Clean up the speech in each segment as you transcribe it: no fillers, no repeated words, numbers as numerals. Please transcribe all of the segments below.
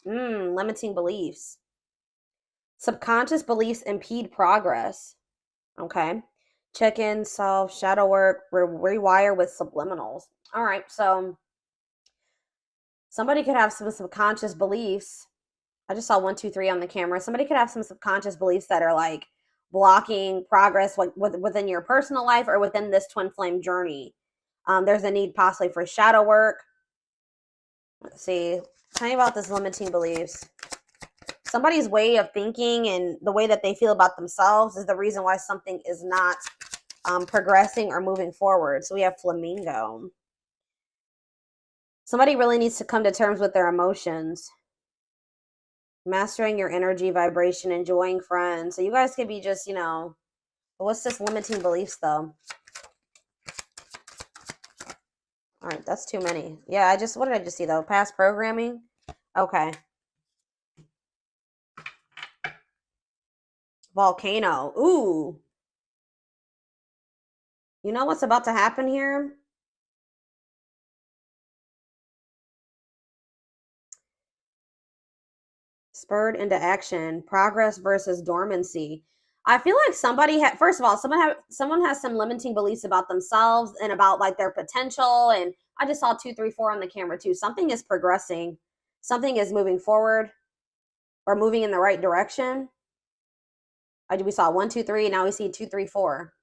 Limiting beliefs. Subconscious beliefs impede progress. Okay. Check in, self, shadow work, rewire with subliminals. All right. So somebody could have some subconscious beliefs. I just saw 1, 2, 3 on the camera. Somebody could have some subconscious beliefs that are like blocking progress, like within your personal life or within this twin flame journey. There's a need possibly for shadow work. Let's see. Tell me about this limiting beliefs. Somebody's way of thinking and the way that they feel about themselves is the reason why something is not progressing or moving forward. So we have flamingo. Somebody really needs to come to terms with their emotions. Mastering your energy, vibration, enjoying friends. So you guys could be just, what's this limiting beliefs though? All right, that's too many. Yeah, what did I just see though? Past programming? Okay. Volcano. Ooh. You know what's about to happen here? Spurred into action. Progress versus dormancy. I feel like somebody had, first of all, someone has some limiting beliefs about themselves and about like their potential. And I just saw 2, 3, 4 on the camera too. Something is progressing. Something is moving forward or moving in the right direction. We saw 1, 2, 3. Now we see 2, 3, 4.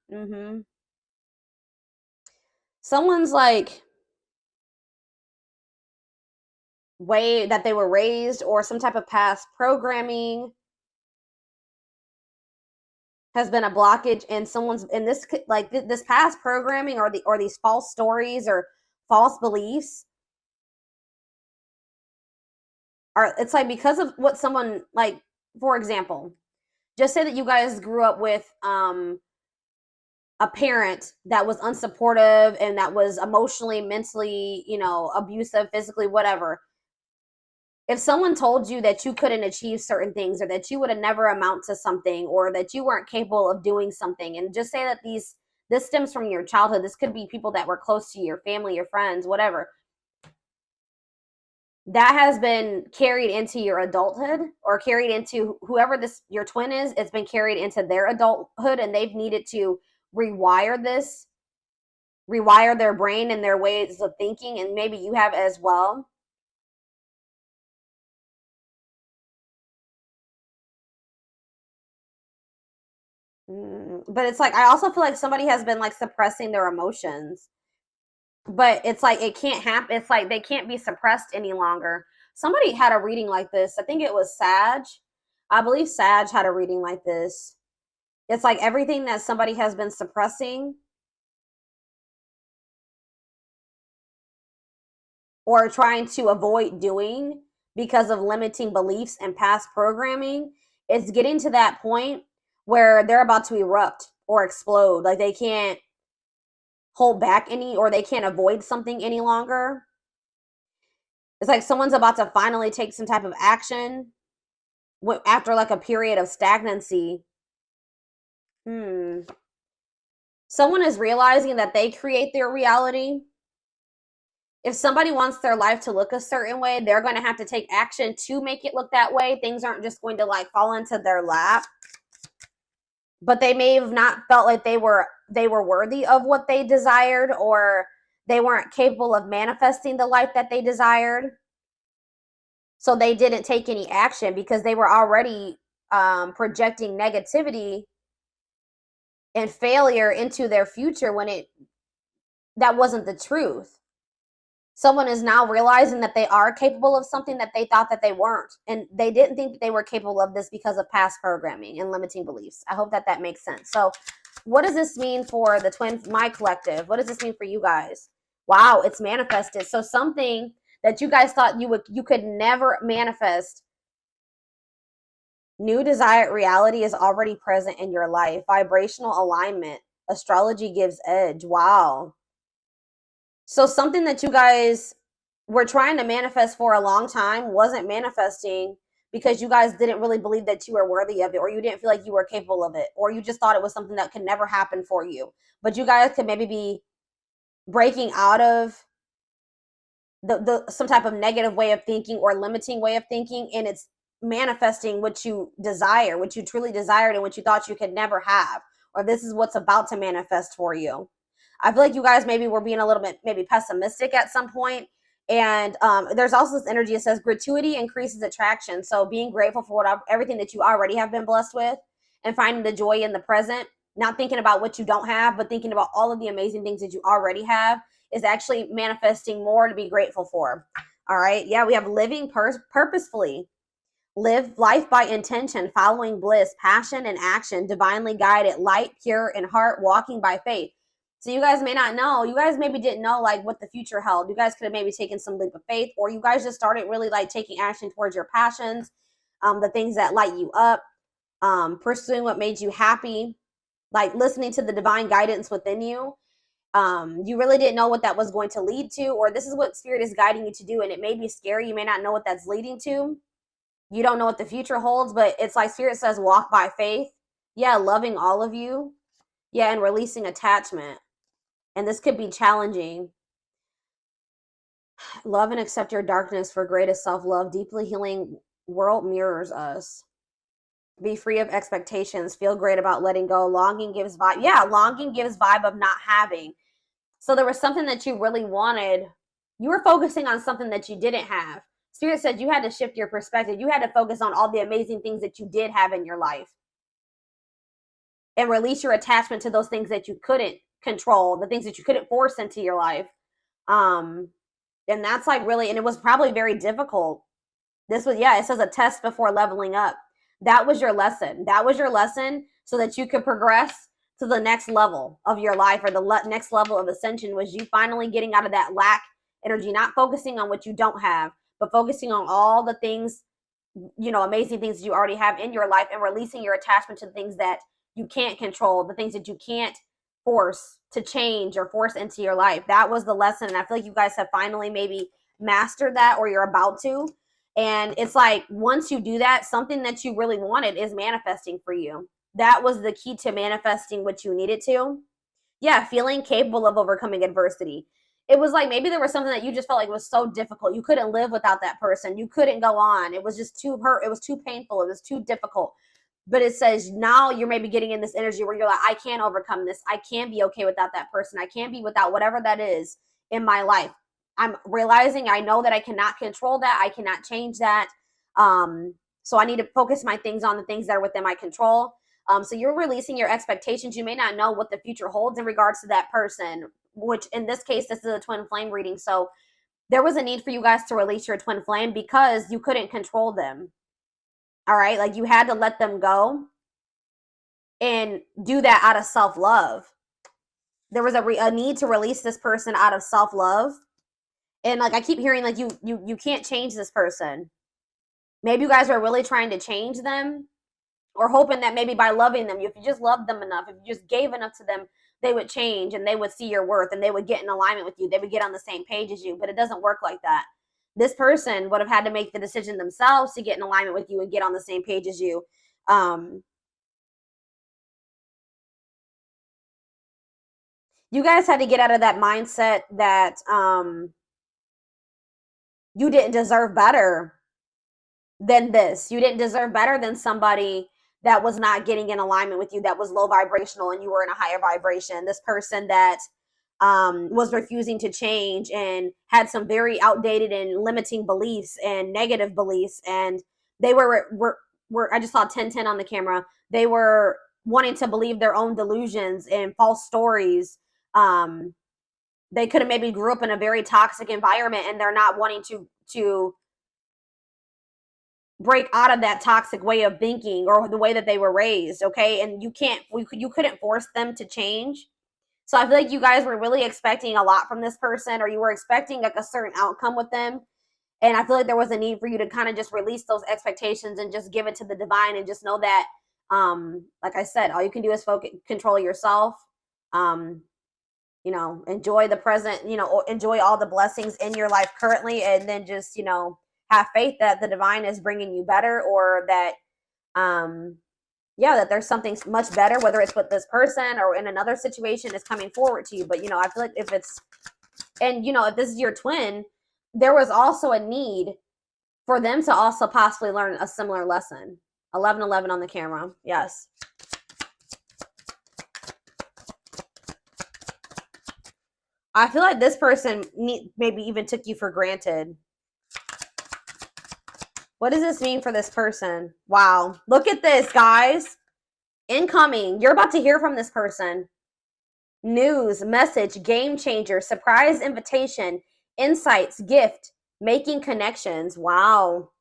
Someone's like way that they were raised or some type of past programming has been a blockage, and someone's in this like this past programming or these false stories or false beliefs are, it's like because of what someone, like, for example, just say that you guys grew up with a parent that was unsupportive and that was emotionally, mentally, abusive, physically, whatever. If someone told you that you couldn't achieve certain things or that you would have never amount to something or that you weren't capable of doing something, and just say that this stems from your childhood, this could be people that were close to your family, your friends, whatever, that has been carried into your adulthood or carried into whoever this your twin is, it's been carried into their adulthood, and they've needed to rewire this, rewire their brain and their ways of thinking, and maybe you have as well. But it's like I also feel like somebody has been like suppressing their emotions, but it's like it can't happen. It's like they can't be suppressed any longer. Somebody had a reading like this. I think it was Sag. I believe Sag had a reading like this. It's like everything that somebody has been suppressing or trying to avoid doing because of limiting beliefs and past programming, it's getting to that point where they're about to erupt or explode. Like they can't hold back or they can't avoid something any longer. It's like someone's about to finally take some type of action after like a period of stagnancy. Someone is realizing that they create their reality. If somebody wants their life to look a certain way, they're going to have to take action to make it look that way. Things aren't just going to like fall into their lap. But they may have not felt like they were worthy of what they desired, or they weren't capable of manifesting the life that they desired. So they didn't take any action because they were already projecting negativity and failure into their future when that wasn't the truth. Someone is now realizing that they are capable of something that they thought that they weren't, and they didn't think that they were capable of this because of past programming and limiting beliefs. I hope that makes sense. So what does this mean for the twin, my collective? What does this mean for you guys? Wow, it's manifested. So something that you guys thought you could never manifest, new desired reality is already present in your life. Vibrational alignment. Astrology gives edge. Wow. So something that you guys were trying to manifest for a long time wasn't manifesting because you guys didn't really believe that you were worthy of it, or you didn't feel like you were capable of it, or you just thought it was something that could never happen for you. But you guys could maybe be breaking out of some type of negative way of thinking or limiting way of thinking, and it's manifesting what you desire, what you truly desired, and what you thought you could never have, or this is what's about to manifest for you. I feel like you guys maybe were being a little bit maybe pessimistic at some point. And there's also this energy that says gratuity increases attraction. So being grateful for everything that you already have been blessed with, and finding the joy in the present, not thinking about what you don't have, but thinking about all of the amazing things that you already have, is actually manifesting more to be grateful for. All right. Yeah, we have living purposefully. Live life by intention, following bliss, passion, and action, divinely guided, light, pure, in heart, walking by faith. So you guys may not know, you guys maybe didn't know like what the future held. You guys could have maybe taken some leap of faith, or you guys just started really like taking action towards your passions, the things that light you up, pursuing what made you happy, like listening to the divine guidance within you. You really didn't know what that was going to lead to, or this is what spirit is guiding you to do, and it may be scary. You may not know what that's leading to. You don't know what the future holds, but it's like spirit says walk by faith. Yeah, loving all of you. Yeah, and releasing attachment. And this could be challenging. Love and accept your darkness for greatest self-love. Deeply healing world mirrors us. Be free of expectations. Feel great about letting go. Longing gives vibe. Yeah, longing gives vibe of not having. So there was something that you really wanted. You were focusing on something that you didn't have. Spirit said you had to shift your perspective. You had to focus on all the amazing things that you did have in your life, and release your attachment to those things that you couldn't control, the things that you couldn't force into your life. And that's like really, and it was probably very difficult. This was, yeah, it says a test before leveling up. That was your lesson. That was your lesson so that you could progress to the next level of your life, or the next level of ascension, was you finally getting out of that lack energy, not focusing on what you don't have, but focusing on all the things, amazing things you already have in your life, and releasing your attachment to the things that you can't control, the things that you can't force to change or force into your life. That was the lesson. And I feel like you guys have finally maybe mastered that, or you're about to. And it's like, once you do that, something that you really wanted is manifesting for you. That was the key to manifesting what you needed to. Yeah, feeling capable of overcoming adversity. It was like maybe there was something that you just felt like was so difficult. You couldn't live without that person. You couldn't go on. It was just too hurt. It was too painful. It was too difficult. But it says now you're maybe getting in this energy where you're like, I can overcome this. I can be okay without that person. I can be without whatever that is in my life. I'm realizing, I know that I cannot control that. I cannot change that. So I need to focus my things on the things that are within my control. So you're releasing your expectations. You may not know what the future holds in regards to that person, which in this case, this is a twin flame reading. So there was a need for you guys to release your twin flame because you couldn't control them. All right. Like you had to let them go and do that out of self-love. There was a need to release this person out of self-love. And like I keep hearing, like you can't change this person. Maybe you guys are really trying to change them, or hoping that maybe by loving them, if you just loved them enough, if you just gave enough to them, they would change and they would see your worth and they would get in alignment with you. They would get on the same page as you. But it doesn't work like that. This person would have had to make the decision themselves to get in alignment with you and get on the same page as you. You guys had to get out of that mindset that you didn't deserve better than this. You didn't deserve better than somebody that was not getting in alignment with you, that was low vibrational and you were in a higher vibration. This person that was refusing to change and had some very outdated and limiting beliefs and negative beliefs. And they were I just saw 1010 on the camera. They were wanting to believe their own delusions and false stories. They could have maybe grew up in a very toxic environment and they're not wanting to break out of that toxic way of thinking or the way that they were raised. Okay. And you couldn't force them to change. So I feel like you guys were really expecting a lot from this person, or you were expecting like a certain outcome with them. And I feel like there was a need for you to kind of just release those expectations and just give it to the divine, and just know that, like I said, all you can do is control yourself. Enjoy the present, enjoy all the blessings in your life currently. And then just, have faith that the divine is bringing you better, or that, that there's something much better, whether it's with this person or in another situation, is coming forward to you. But, I feel like if this is your twin, there was also a need for them to also possibly learn a similar lesson. 1111 on the camera. Yes. I feel like this person maybe even took you for granted. What does this mean for this person? Wow. Look at this, guys. Incoming. You're about to hear from this person. News, message, game changer, surprise invitation, insights, gift, making connections. Wow.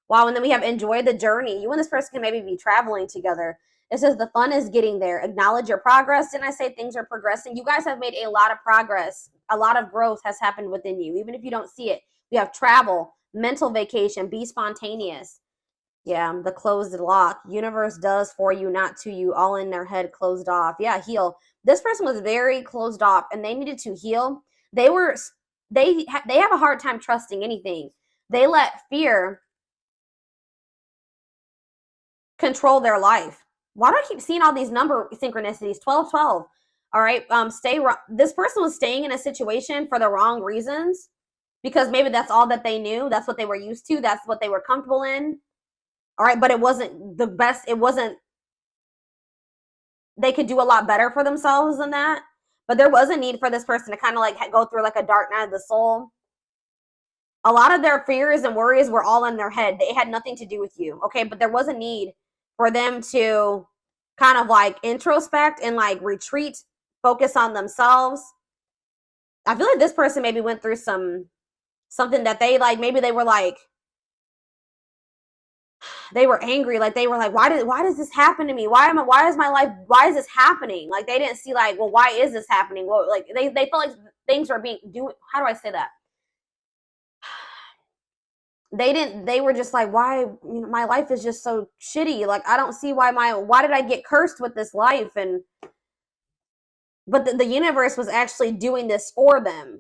Wow. And then we have enjoy the journey. You and this person can maybe be traveling together. It says the fun is getting there. Acknowledge your progress. Didn't I say things are progressing? You guys have made a lot of progress. A lot of growth has happened within you, even if you don't see it. We have travel, mental vacation, be spontaneous. Yeah, the closed lock. Universe does for you, not to you. All in their head, closed off. Yeah, heal. This person was very closed off, and they needed to heal. They have a hard time trusting anything. They let fear control their life. Why do I keep seeing all these number synchronicities? 1212. All right. This person was staying in a situation for the wrong reasons because maybe that's all that they knew. That's what they were used to. That's what they were comfortable in. All right. But it wasn't the best. They could do a lot better for themselves than that. But there was a need for this person to kind of like go through like a dark night of the soul. A lot of their fears and worries were all in their head. They had nothing to do with you. Okay. But there was a need for them to kind of like introspect and like retreat, focus on themselves. I feel like this person maybe went through something that they like, maybe they were like, they were angry. Like they were like, why does this happen to me? Why is my life, why is this happening? Like they didn't see like, well, why is this happening? Well, like they felt like things were how do I say that? They were just like, why, my life is just so shitty. Like, I don't see why did I get cursed with this life? But the universe was actually doing this for them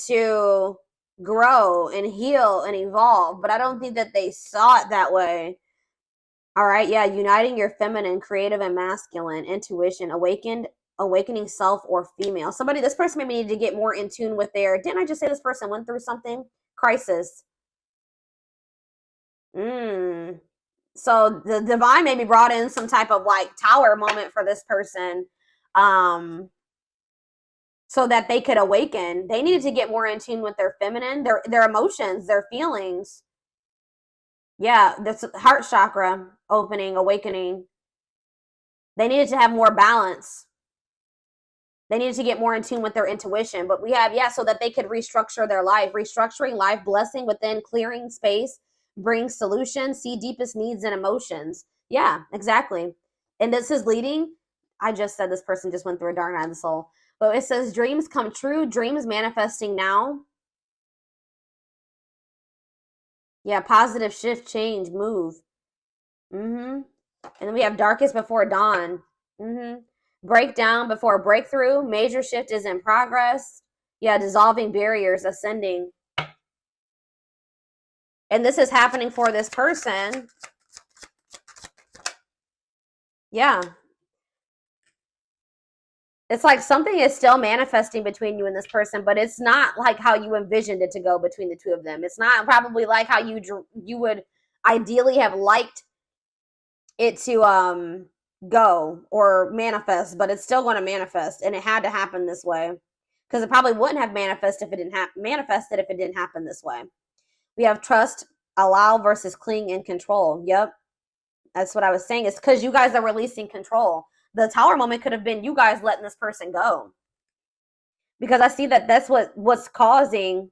to grow and heal and evolve. But I don't think that they saw it that way. All right. Yeah. Uniting your feminine, creative, and masculine intuition, awakening self or female. This person maybe needed to get more in tune with didn't I just say this person went through something? Crisis. So the divine maybe brought in some type of like tower moment for this person, so that they could awaken. They needed to get more in tune with their feminine, their emotions, their feelings. Yeah, this heart chakra opening, awakening. They needed to have more balance. They needed to get more in tune with their intuition. But we have, so that they could restructure their life. Restructuring life, blessing within, clearing space, bring solutions, see deepest needs and emotions. Yeah, exactly. And this is leading. I just said this person just went through a dark night of the soul. But it says dreams come true, dreams manifesting now. Yeah, positive shift, change, move. And then we have darkest before dawn. Breakdown before breakthrough. Major shift is in progress. Yeah, dissolving barriers, ascending. And this is happening for this person. Yeah. It's like something is still manifesting between you and this person, but it's not like how you envisioned it to go between the two of them. It's not probably like how you would ideally have liked it to go or manifest, but it's still going to manifest, and it had to happen this way because it probably wouldn't have manifested if it didn't happen this way. We have trust, allow versus cling and control. Yep. That's what I was saying. It's because you guys are releasing control. The tower moment could have been you guys letting this person go. Because I see that that's what's causing.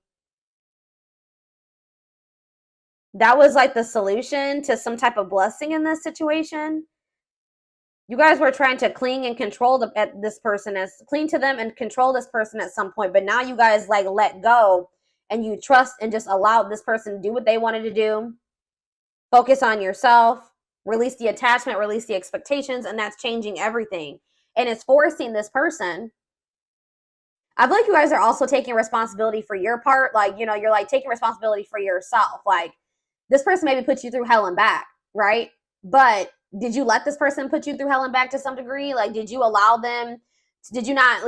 That was like the solution to some type of blessing in this situation. You guys were trying to cling and control this person, cling to them and control this person at some point. But now you guys like let go and you trust and just allow this person to do what they wanted to do. Focus on yourself. Release the attachment, release the expectations, and that's changing everything. And it's forcing this person. I feel like you guys are also taking responsibility for your part. Like, you're like taking responsibility for yourself. Like, this person maybe put you through hell and back, right? But did you let this person put you through hell and back to some degree? Like, did you allow them? Did you not,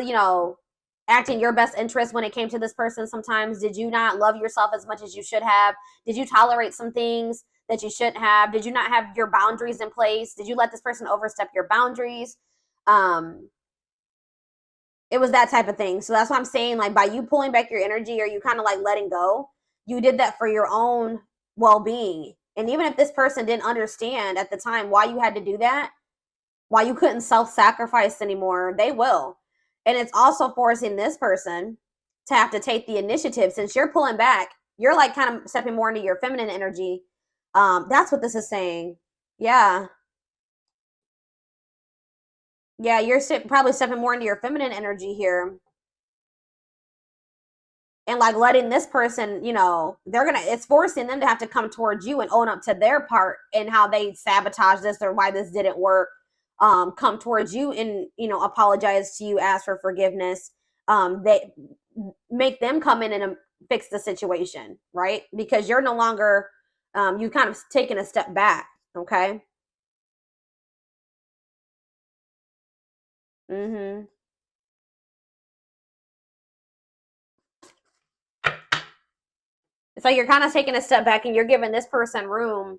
act in your best interest when it came to this person sometimes? Did you not love yourself as much as you should have? Did you tolerate some things that you shouldn't have? Did you not have your boundaries in place? Did you let this person overstep your boundaries? It was that type of thing. So that's what I'm saying. Like, by you pulling back your energy, or you kind of like letting go, you did that for your own well-being. And even if this person didn't understand at the time why you had to do that, why you couldn't self-sacrifice anymore, they will. And it's also forcing this person to have to take the initiative. Since you're pulling back, you're like kind of stepping more into your feminine energy. That's what this is saying. Yeah. Yeah, you're probably stepping more into your feminine energy here. And like letting this person, you know, it's forcing them to have to come towards you and own up to their part and how they sabotage this or why this didn't work. Come towards you and, you know, apologize to you, ask for forgiveness. They make them come in and fix the situation, right? Because you're no longer, you kind of taken a step back. Okay. Mm-hmm. It's like you're kind of taking a step back and you're giving this person room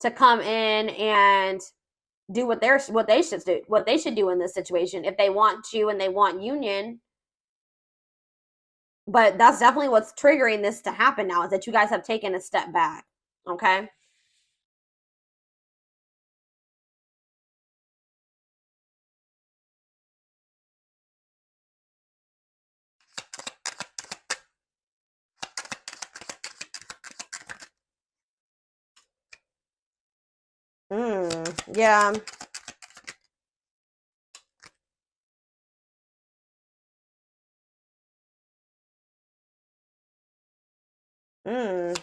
to come in and do what they should do in this situation if they want to and they want union. But that's definitely what's triggering this to happen now, is that you guys have taken a step back. Okay. Yeah. Mm.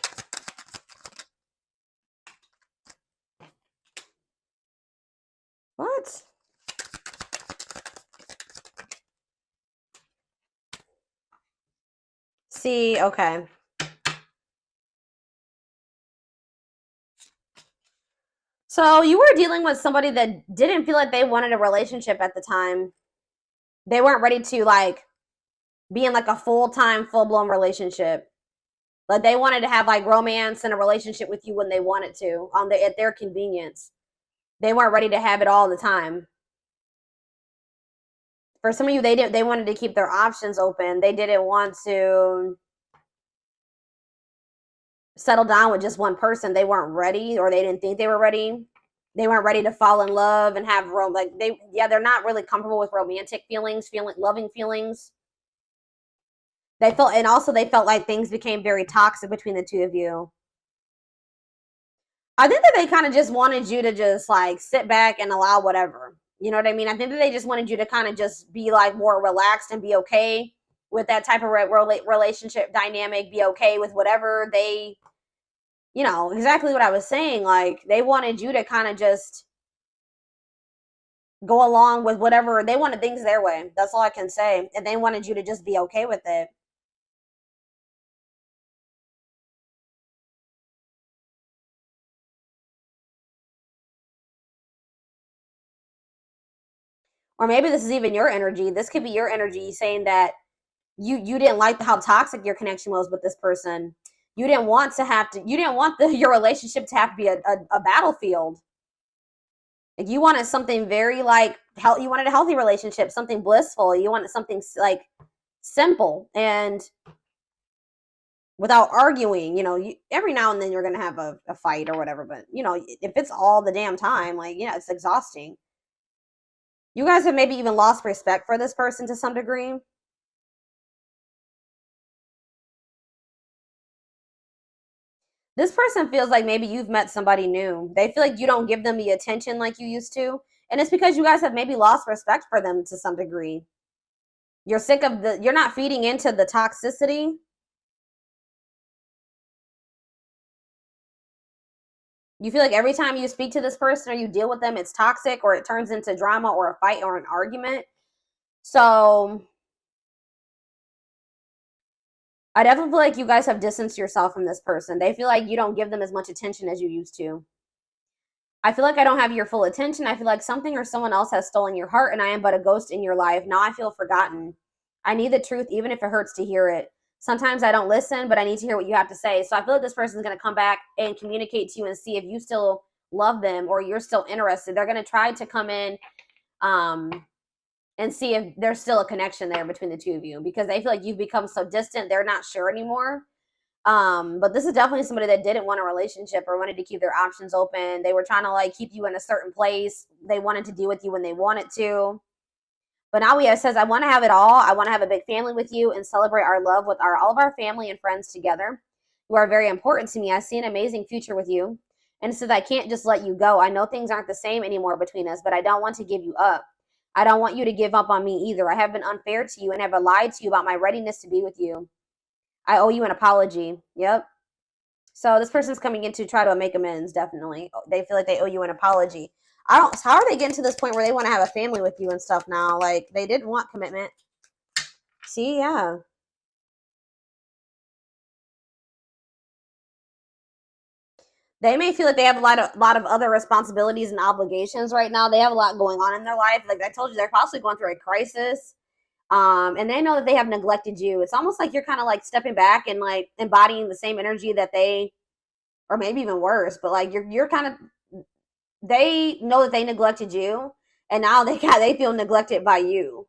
What? See, okay. So you were dealing with somebody that didn't feel like they wanted a relationship at the time. They weren't ready to like be in like a full-time, full-blown relationship. Like they wanted to have like romance and a relationship with you when they wanted to, at their convenience. They weren't ready to have it all the time. For some of you, they wanted to keep their options open. They didn't want to settle down with just one person. They weren't ready, or they didn't think they were ready. They weren't ready to fall in love and have they're not really comfortable with romantic feelings, loving feelings. They felt like things became very toxic between the two of you. I think that they kind of just wanted you to just like sit back and allow whatever. You know what I mean? I think that they just wanted you to kind of just be like more relaxed and be okay with that type of relationship dynamic, be okay with whatever they, you know, exactly what I was saying. Like they wanted you to kind of just go along with whatever. They wanted things their way. That's all I can say. And they wanted you to just be okay with it. Or maybe this is even your energy. This could be your energy saying that you didn't like how toxic your connection was with this person. You didn't want your relationship to have to be a battlefield. Like you wanted something very like you wanted a healthy relationship, something blissful. You wanted something like simple and without arguing. You know, every now and then you're gonna have a fight or whatever, but you know, if it's all the damn time, like, you know, it's exhausting. You guys have maybe even lost respect for this person to some degree. This person feels like maybe you've met somebody new. They feel like you don't give them the attention like you used to. And it's because you guys have maybe lost respect for them to some degree. You're not feeding into the toxicity. You feel like every time you speak to this person or you deal with them, it's toxic or it turns into drama or a fight or an argument. So I definitely feel like you guys have distanced yourself from this person. They feel like you don't give them as much attention as you used to. I feel like I don't have your full attention. I feel like something or someone else has stolen your heart and I am but a ghost in your life. Now I feel forgotten. I need the truth, even if it hurts to hear it. Sometimes I don't listen, but I need to hear what you have to say. So I feel like this person is going to come back and communicate to you and see if you still love them or you're still interested. They're going to try to come in and see if there's still a connection there between the two of you, because they feel like you've become so distant, they're not sure anymore. But this is definitely somebody that didn't want a relationship or wanted to keep their options open. They were trying to like keep you in a certain place. They wanted to deal with you when they wanted to. But now it says, I want to have it all. I want to have a big family with you and celebrate our love with all of our family and friends together. You are very important to me. I see an amazing future with you. And it says, I can't just let you go. I know things aren't the same anymore between us, but I don't want to give you up. I don't want you to give up on me either. I have been unfair to you and have lied to you about my readiness to be with you. I owe you an apology. Yep. So this person's coming in to try to make amends, definitely. They feel like they owe you an apology. How are they getting to this point where they want to have a family with you and stuff now? Like, they didn't want commitment. See, yeah. They may feel like they have a lot of other responsibilities and obligations right now. They have a lot going on in their life. Like I told you, they're possibly going through a crisis. And they know that they have neglected you. It's almost like you're kind of like stepping back and like embodying the same energy that they, or maybe even worse, but like you're kind of, they know that they neglected you, and now they feel neglected by you.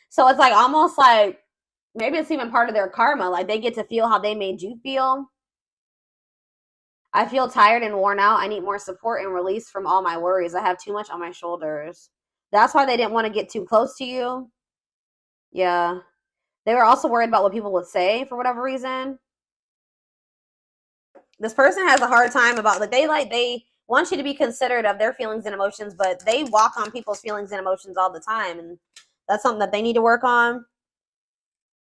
So it's like almost like maybe it's even part of their karma. Like they get to feel how they made you feel. I feel tired and worn out. I need more support and release from all my worries. I have too much on my shoulders. That's why they didn't want to get too close to you. Yeah. They were also worried about what people would say for whatever reason. This person has a hard time about they want you to be considerate of their feelings and emotions, but they walk on people's feelings and emotions all the time, and that's something that they need to work on.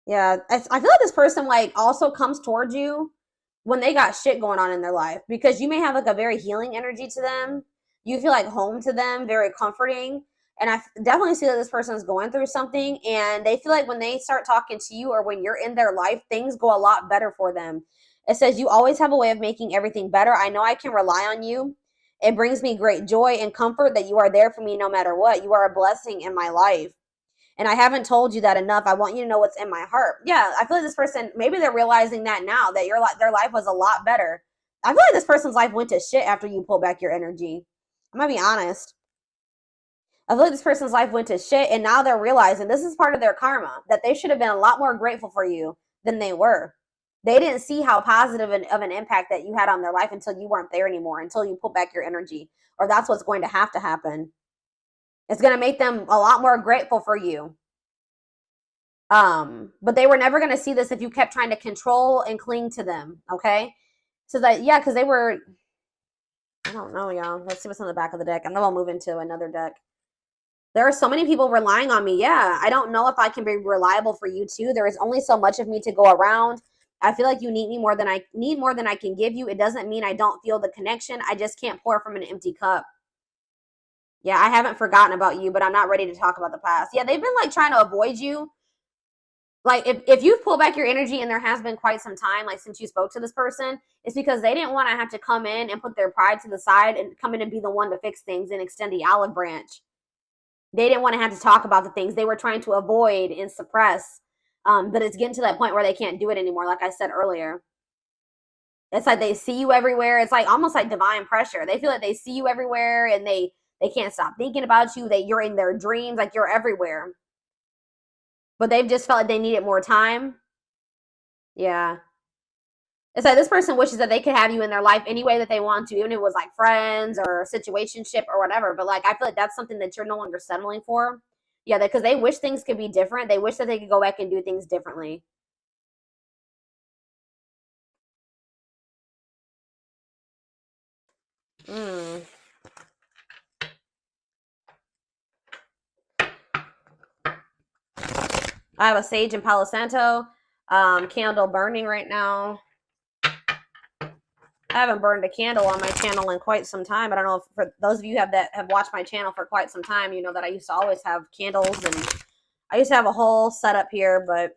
Yeah, I feel like this person like also comes towards you when they got shit going on in their life, because you may have like a very healing energy to them. You feel like home to them, very comforting. And I definitely see that this person is going through something, and they feel like when they start talking to you or when you're in their life, things go a lot better for them. It says, you always have a way of making everything better. I know I can rely on you. It brings me great joy and comfort that you are there for me no matter what. You are a blessing in my life. And I haven't told you that enough. I want you to know what's in my heart. Yeah, I feel like this person, maybe they're realizing that now, that their life was a lot better. I feel like this person's life went to shit after you pull back your energy. I'm going to be honest. I feel like this person's life went to shit, and now they're realizing this is part of their karma, that they should have been a lot more grateful for you than they were. They didn't see how positive of an impact that you had on their life until you weren't there anymore, until you pull back your energy. Or that's what's going to happen. It's going to make them a lot more grateful for you. But they were never going to see this if you kept trying to control and cling to them, okay? So that, yeah, because they were, I don't know, y'all. Let's see what's on the back of the deck, and then we'll move into another deck. There are so many people relying on me. Yeah, I don't know if I can be reliable for you too. There is only so much of me to go around. I feel like you need me more than I can give you. It doesn't mean I don't feel the connection. I just can't pour from an empty cup. Yeah, I haven't forgotten about you, but I'm not ready to talk about the past. Yeah, they've been like trying to avoid you. Like if you've pulled back your energy and there has been quite some time, like since you spoke to this person, it's because they didn't want to have to come in and put their pride to the side and come in and be the one to fix things and extend the olive branch. They didn't want to have to talk about the things they were trying to avoid and suppress. But it's getting to that point where they can't do it anymore, like I said earlier. It's like they see you everywhere. It's like almost like divine pressure. They feel like they see you everywhere, and they can't stop thinking about you. That you're in their dreams, like you're everywhere. But they've just felt like they needed more time. Yeah. It's like this person wishes that they could have you in their life any way that they want to, even if it was like friends or situationship or whatever. But like I feel like that's something that you're no longer settling for. Yeah, because they wish things could be different. They wish that they could go back and do things differently. I have a sage and Palo Santo candle burning right now. I haven't burned a candle on my channel in quite some time. I don't know if for those of you that have watched my channel for quite some time, you know that I used to always have candles, and I used to have a whole setup here, but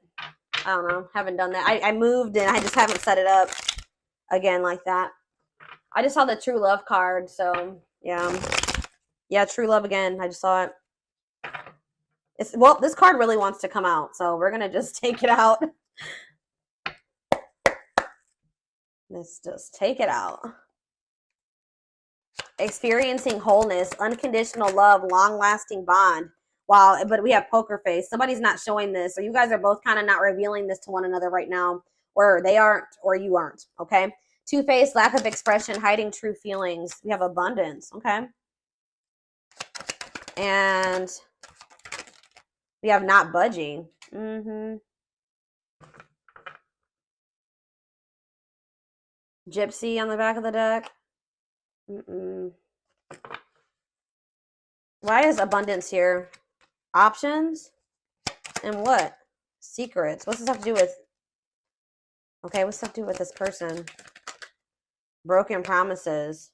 I don't know, haven't done that. I moved and I just haven't set it up again like that. I just saw the True Love card, so yeah. Yeah, True Love again. I just saw it. Well, this card really wants to come out, so we're going to just take it out. Let's just take it out. Experiencing wholeness, unconditional love, long-lasting bond. Wow, but we have poker face. Somebody's not showing this, so you guys are both kind of not revealing this to one another right now, or they aren't, or you aren't, okay? Two-faced, lack of expression, hiding true feelings. We have abundance, okay? And we have not budging. Gypsy on the back of the deck. Why is abundance here? Options? And what? Secrets. What's this have to do with? Okay, what's this have to do with this person? Broken promises.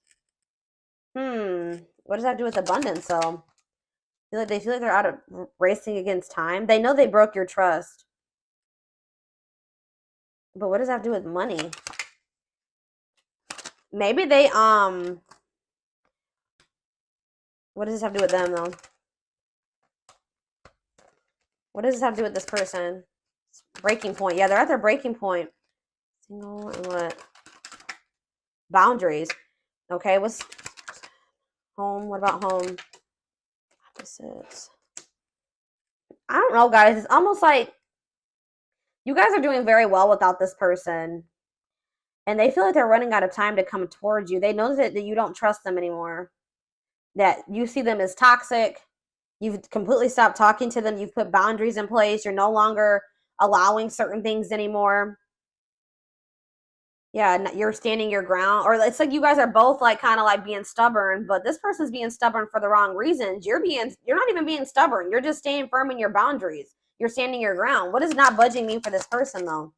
What does that have to do with abundance, though? They feel like they're out of racing against time. They know they broke your trust. But what does that have to do with money? Maybe they, what does this have to do with them, though? What does this have to do with this person? Breaking point. Yeah, they're at their breaking point. Single and what? Boundaries. Okay, what's home? What about home? Opposites. I don't know, guys. It's almost like you guys are doing very well without this person. And they feel like they're running out of time to come towards you. They know that you don't trust them anymore. That you see them as toxic. You've completely stopped talking to them. You've put boundaries in place. You're no longer allowing certain things anymore. Yeah, you're standing your ground. Or it's like you guys are both like kind of like being stubborn, but this person's being stubborn for the wrong reasons. You're not even being stubborn. You're just staying firm in your boundaries. You're standing your ground. What does not budging mean for this person, though?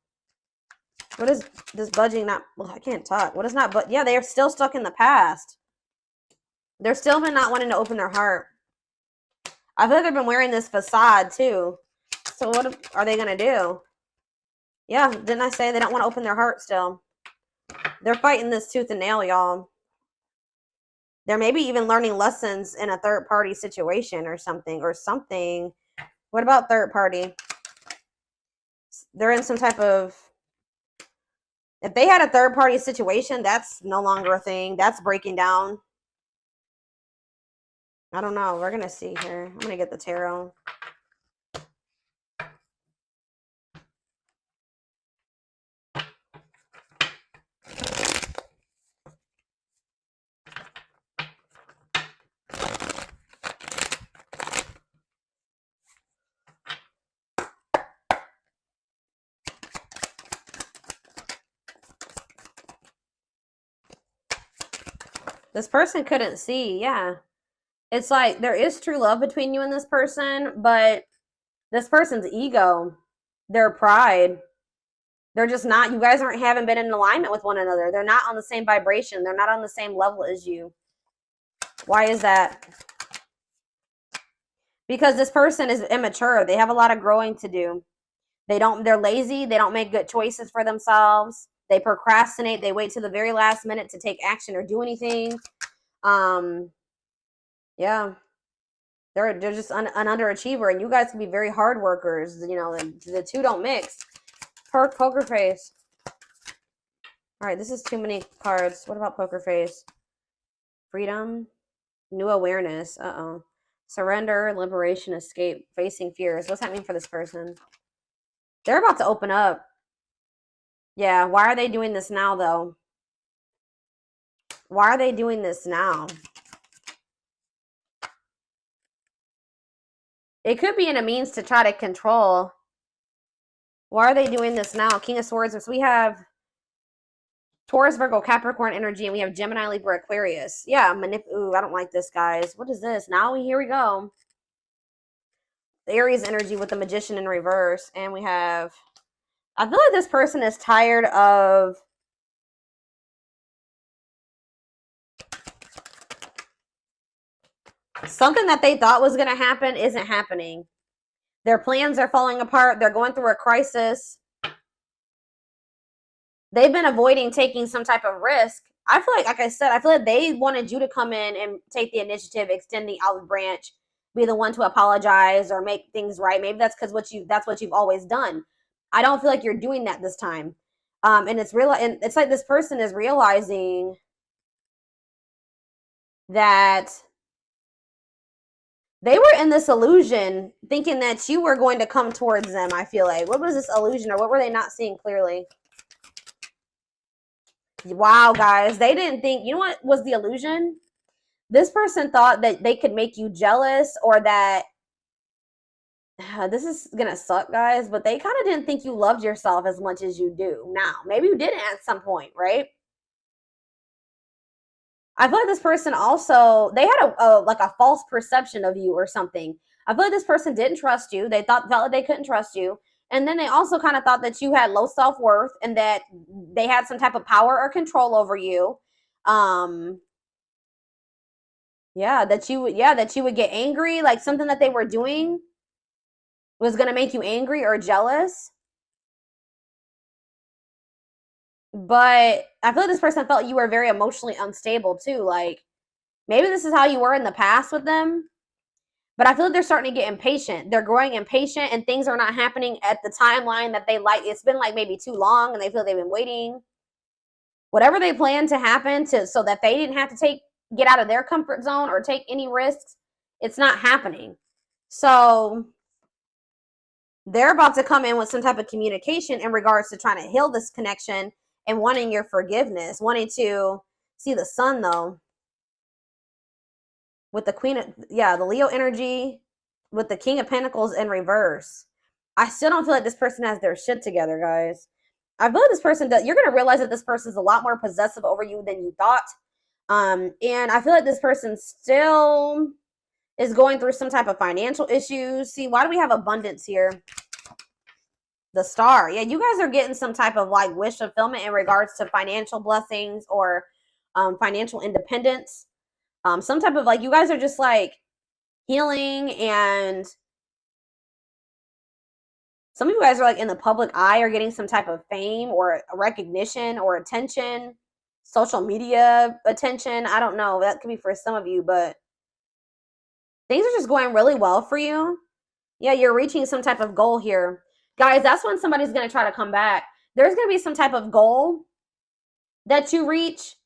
What is this budging not? Well, I can't talk. What is not? But yeah, they are still stuck in the past. They're still been not wanting to open their heart. I feel like they've been wearing this facade too. So what are they gonna do? Yeah, didn't I say they don't want to open their heart still? They're fighting this tooth and nail, y'all. They're maybe even learning lessons in a third party situation or something. What about third party? They're in some type of. If they had a third party situation, that's no longer a thing. That's breaking down. I don't know. We're going to see here. I'm going to get the tarot. This person couldn't see. Yeah. It's like there is true love between you and this person, but this person's ego, their pride, they're just not, you guys haven't been in alignment with one another. They're not on the same vibration. They're not on the same level as you. Why is that? Because this person is immature. They have a lot of growing to do. They're lazy. They don't make good choices for themselves. They procrastinate. They wait till the very last minute to take action or do anything. Yeah. They're just an underachiever, and you guys can be very hard workers. You know, the two don't mix. Poker face. All right, this is too many cards. What about poker face? Freedom. New awareness. Uh-oh. Surrender, liberation, escape, facing fears. What's that mean for this person? They're about to open up. Yeah, why are they doing this now, though? Why are they doing this now? It could be in a means to try to control. Why are they doing this now? King of Swords. So we have Taurus, Virgo, Capricorn energy, and we have Gemini, Libra, Aquarius. Yeah, ooh, I don't like this, guys. What is this? Here we go. The Aries energy with the Magician in reverse. And we have, I feel like this person is tired of something that they thought was going to happen isn't happening. Their plans are falling apart. They're going through a crisis. They've been avoiding taking some type of risk. I feel like I said, I feel like they wanted you to come in and take the initiative, extend the olive branch, be the one to apologize or make things right. Maybe that's because that's what you've always done. I don't feel like you're doing that this time. And it's real, and it's like this person is realizing that they were in this illusion thinking that you were going to come towards them. I feel like, what was this illusion, or what were they not seeing clearly? Wow, guys, they didn't think, you know what was the illusion? This person thought that they could make you jealous, or that this is gonna suck, guys, but they kind of didn't think you loved yourself as much as you do now. Maybe you didn't at some point, right? I feel like this person also, they had like a false perception of you or something. I feel like this person didn't trust you. They felt like they couldn't trust you. And then they also kind of thought that you had low self-worth and that they had some type of power or control over you. That you would get angry, like something that they were doing was going to make you angry or jealous. But I feel like this person felt you were very emotionally unstable too. Like, maybe this is how you were in the past with them, but I feel like they're starting to get impatient. They're growing impatient, and things are not happening at the timeline that they like. It's been like maybe too long, and they feel they've been waiting. Whatever they plan to happen so that they didn't have to get out of their comfort zone or take any risks, it's not happening. So they're about to come in with some type of communication in regards to trying to heal this connection and wanting your forgiveness, wanting to see the sun, though. With the the Leo energy, with the King of Pentacles in reverse. I still don't feel like this person has their shit together, guys. I feel like this person does. You're going to realize that this person is a lot more possessive over you than you thought. And I feel like this person still is going through some type of financial issues. See, why do we have abundance here? The Star. Yeah, you guys are getting some type of like wish fulfillment in regards to financial blessings or financial independence. Some type of like, you guys are just like healing, and some of you guys are like in the public eye or getting some type of fame or recognition or attention, social media attention. I don't know. That could be for some of you, but things are just going really well for you. Yeah, you're reaching some type of goal here. Guys, that's when somebody's going to try to come back. There's going to be some type of goal that you reach,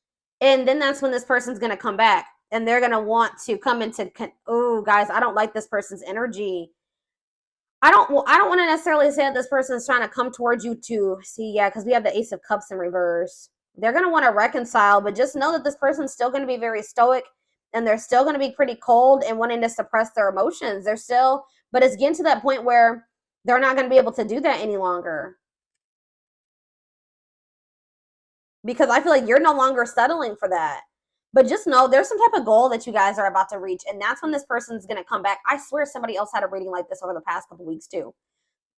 and then that's when this person's going to come back. And they're going to want to come into, oh, guys, I don't like this person's energy. I don't want to necessarily say that this person is trying to come towards you to see, yeah, because we have the Ace of Cups in reverse. They're going to want to reconcile, but just know that this person's still going to be very stoic, and they're still going to be pretty cold and wanting to suppress their emotions. But it's getting to that point where they're not going to be able to do that any longer. Because I feel like you're no longer settling for that. But just know there's some type of goal that you guys are about to reach, and that's when this person's going to come back. I swear somebody else had a reading like this over the past couple weeks too.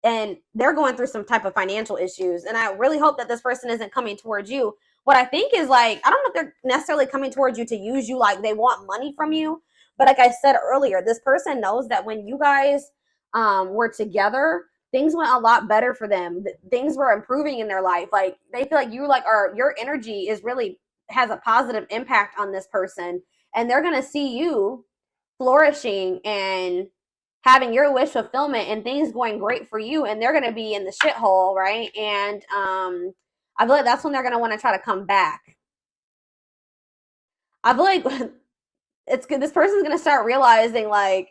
And they're going through some type of financial issues. And I really hope that this person isn't coming towards you. What I think is like, I don't know if they're necessarily coming towards you to use you, like they want money from you. But like I said earlier, this person knows that when you guys were together, things went a lot better for them. Things were improving in their life. Like they feel like your energy is really has a positive impact on this person, and they're going to see you flourishing and having your wish fulfillment and things going great for you, and they're going to be in the shithole, right? And I feel like that's when they're going to want to try to come back. I feel like it's good. This person's going to start realizing like,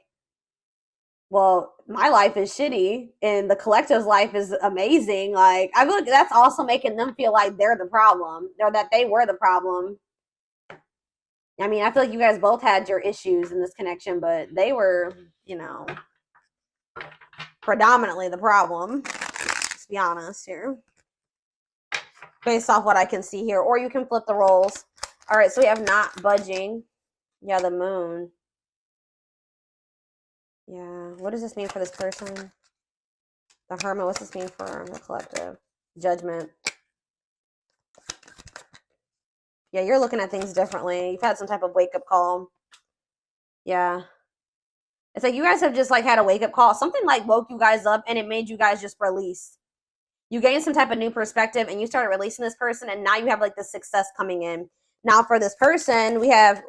well, my life is shitty and the collective's life is amazing. Like, I feel like that's also making them feel like they're the problem, or that they were the problem. I mean, I feel like you guys both had your issues in this connection, but they were, predominantly the problem. Let's be honest here. Based off what I can see here. Or you can flip the roles. All right, so we have not budging. Yeah, the moon. Yeah, what does this mean for this person? The Hermit, what's this mean for the collective? Judgment. Yeah, you're looking at things differently. You've had some type of wake-up call. Yeah. It's like you guys have just like had a wake-up call. Something like woke you guys up, and it made you guys just release. You gained some type of new perspective, and you started releasing this person, and now you have like the success coming in. Now for this person, we have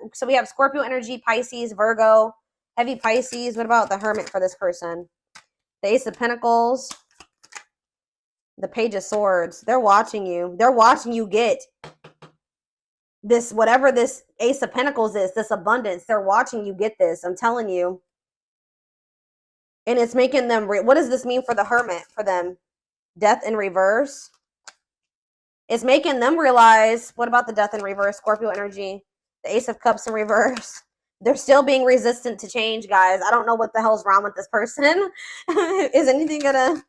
Scorpio energy, Pisces, Virgo, Heavy Pisces. What about the Hermit for this person? The Ace of Pentacles. The Page of Swords. They're watching you. They're watching you get this, whatever this Ace of Pentacles is, this abundance. They're watching you get this. I'm telling you. And it's making them, what does this mean for the Hermit, for them? Death in reverse. It's making them realize, what about the Death in reverse? Scorpio energy. The Ace of Cups in reverse. They're still being resistant to change, guys. I don't know what the hell's wrong with this person. Is anything gonna...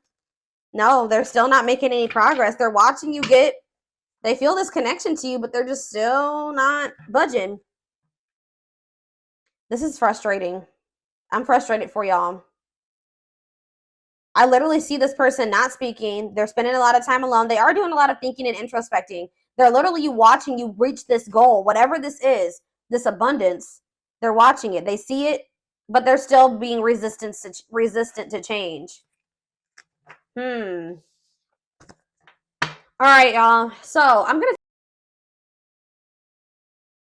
No, they're still not making any progress. They're watching you get... They feel this connection to you, but they're just still not budging. This is frustrating. I'm frustrated for y'all. I literally see this person not speaking. They're spending a lot of time alone. They are doing a lot of thinking and introspecting. They're literally watching you reach this goal, whatever this is, this abundance. They're watching it. They see it, but they're still being resistant to change. All right, y'all. So I'm going to